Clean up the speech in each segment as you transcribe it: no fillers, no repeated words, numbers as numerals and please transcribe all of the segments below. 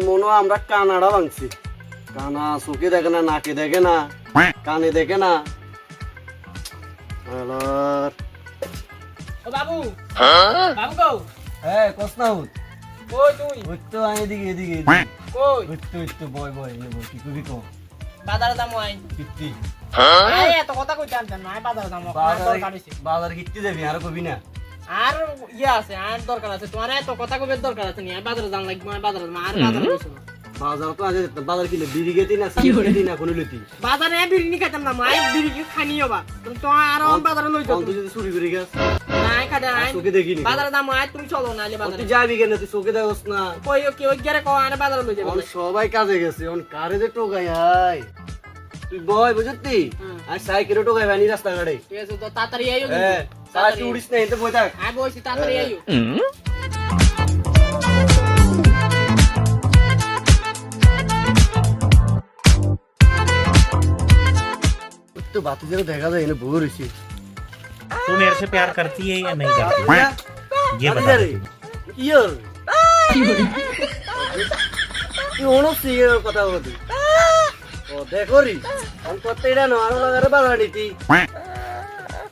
মনে হয় আমরা কানাডা ভাঙছি। কানা চোখে দেখে না, নাকে দেখে না, কানে দেখে না। বাবু বাবু কও কস না হুত কই তুই ওই তো এদিকে এদিকে কই ওই তো বয় বয় কি কবি কো বাজারে যাবো আই কিত্তি আই এত কথা কইতে আনতেন না বাজারে যাবো দরকার হইছে বাজার কিত্তি যাবি আর কবি না আর ইয়া আছে আর দরকার আছে তোমার এত কথা কইবে দরকার আছে নি বাজারে যান লাগবে বাজারে আর বাজারে হইছে না বাজার তো আজ বাজার কিনে বিড়ি গেতি না সামনে না কোন লতি বাজারে বিড়ি খাইতাম না মাই বিড়ি খানিও বা তুমি তো আর বাজারে লই যাও তুই যদি চুরি করে গেছ নাই খাদা নাই চোখে দেখিনি বাজারে দাম আই তুমি চলো নালে বাজারে তুই যাবি কেন তুই চোখে দেখছ না কই কি ওই গরে কো আর বাজারে লই যাবে সবাই কাজে গেছে অন কারে যে টোকাই হাই তুই বয় বুঝতি আর সাইকেলে টোকাই ভানি রাস্তা ঘাটে ঠিক আছে তো তাড়াতাড়ি আইও হ্যাঁ তাড়াতাড়ি উড়িস না এতে বই থাক আই বইছি তাড়াতাড়ি আইও तो बात जरा देखा था इन्हें बोर इसी तू मेरे से प्यार करती है या नहीं करती ये बता दे यार ये ओनो सी ये पता होती ओ देखो री हम पत्ते इधर नवानो लगा रहे बाहर नीति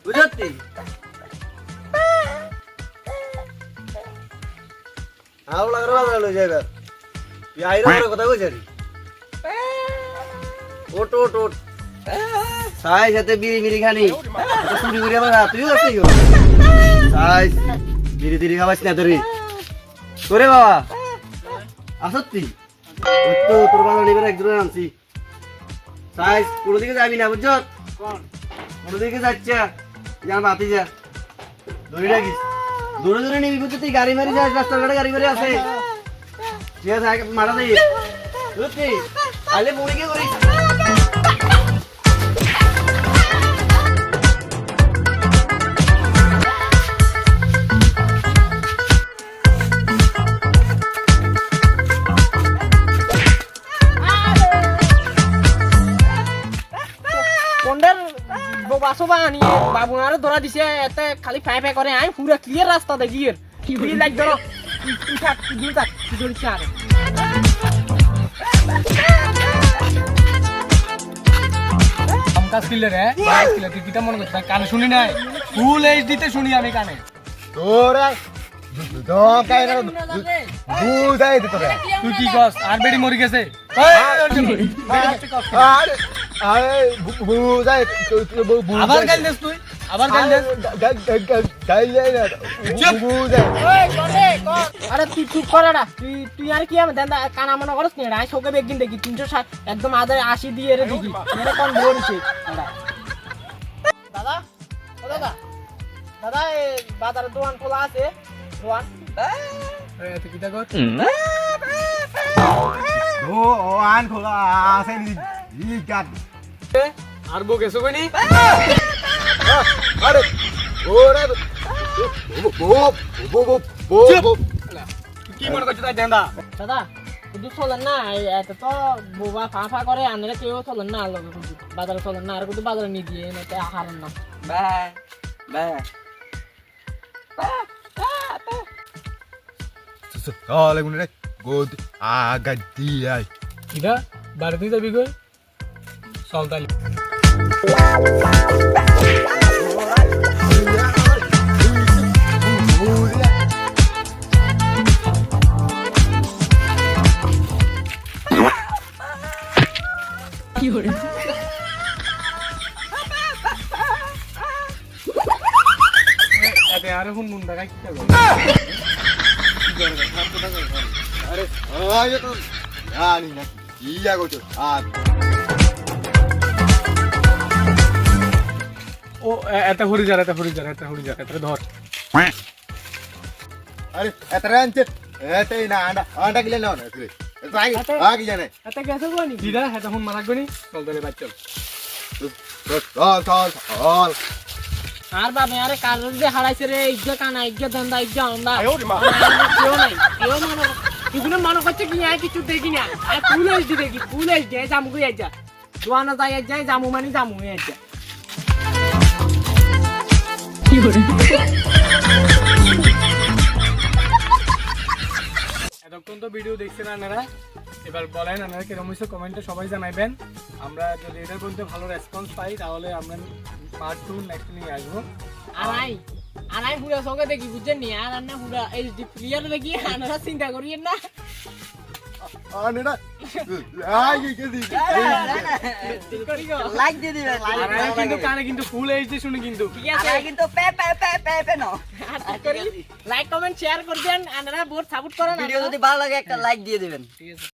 बुझती हाँ वो लगा रहा बाहर लो जाएगा ये आई रहा पता हो जारी ओट ओट ओट সাইজ হাতে বিড়ি বিড়ি খানি তো চুরি করে আবার তুইও আসছিস সাইজ বিড়ি বিড়ি খাবাস না তোরে তোরে বাবা আসত্তি ওই তো তোর বাবা নিবে একজন আনছি সাইজ কোন দিকে যাবি না বুঝছ কোন দিকে যাচ্ছে যা বাতি যা দৌড়ে রাখিস দৌড়ে দৌড়ে নিবি বুঝছিস তুই গাড়ি মারি যাস রাস্তার ঘাটে গাড়ি মারি আছে ঠিক আছে মারা দেই বুঝছিস আলে মুড়ি কে করিস বাসবানি বাবু আরে ধরা দিছে এতে খালি ফাই ফাই করে আই পুরো ক্লিয়ার রাস্তা দেখি এর কি লাইক ধরো তুই থাক তুই দূর থাক তুই ধরিস আর আমকা স্কিলার স্কিলার তুই কিটা মনে করছিস কানে শুনি নাই ফুল এইচডি তে শুনি আমি কানে তোরা দকাই না বুঝাই দে তোরা তুই কি কস আর বেডি মরি গেছে আরে আরে বুঝাই আবার গাল দেস তুই আবার গাল দেস গাইলে না বুঝাই ওই করে কর আরে তুই চুপ করড়া তুই আর কি আমি দাদা কানা মনে করছ নি রাই সকে বেগিন দেখি 360 একদম আদার 80 দিয়ে রে দেখি এর কোন বলছে দাদা ও দাদা দাদা এই বাজারে দোকান খোলা আছে দোকান এই তুই কিটা কর ও আন খোলা আছে নি ই গাত আর বউ গেছো কইনি আরে ওরে কি মনে করছিস তাই দেন্দা দাদা তুই চলেন না এত তো বোবা ফাফা করে আনলে কেউ চলেন না আলো বাজারে চলেন না আর কিন্তু বাজারে নি দিয়ে এনে হারান না বাই বাই তাহলে গুনে রে গোদ আগাদিয়াই কিটা বাড়িতে যাবি কই চল তাহলে কি হরে এতে আর হুন মুন্ডা কি করব আরে আয় তো জানি না ইয়া গোছো আর ও এত হরি যা এত ধর আরে এতরানতে এতেই না আন্ডা কিলে না রে তাই আগে জানে এত গেছে কোনি দিদা এত হুন মারা গনি চল দলে বাদ চল চল আর বাবা আরে কাল যে হারাইছে রে ইজ্জা কানা ইজ্জা দন্দা ইজ্জা onda কেউ নাই কেউ মানে কিগুলো মনে করছে কি আই কিছু দেখি না আই ফুল হইছে দেখি ফুল হইছে জামু কই আইজা দোয়ানা যাই জামু মানে জামু হইছে কি হরে এতক্ষণ তো ভিডিও দেখছেন আপনারা, এবার বলেন আপনারা কিরকম হয়েছে কমেন্টে সবাই জানাইবেন। আমরা যদি এটার মধ্যে ভালো রেসপন্স পাই তাহলে আমরা পার্ট 2 নেক্সট নিয়ে আসবো। আনাই পুরো সঙ্গে দেখি বুঝছেন নি, আর না পুরো এইচডি প্লেয়ার দেখি আপনারা চিন্তা করিয়েন না। আনেরা আই কে দি লাইক দিয়ে দিবেন আর কিন্তু কানে কিন্তু ফুল এইচডি শুনে কিন্তু ঠিক আছে, আর কিন্তু পে পে পে পে পে নো লাইক কমেন্ট শেয়ার করবেন, আপনারা বহুত সাপোর্ট করেন। ভিডিও যদি ভালো লাগে একটা লাইক দিয়ে দিবেন। ঠিক আছে।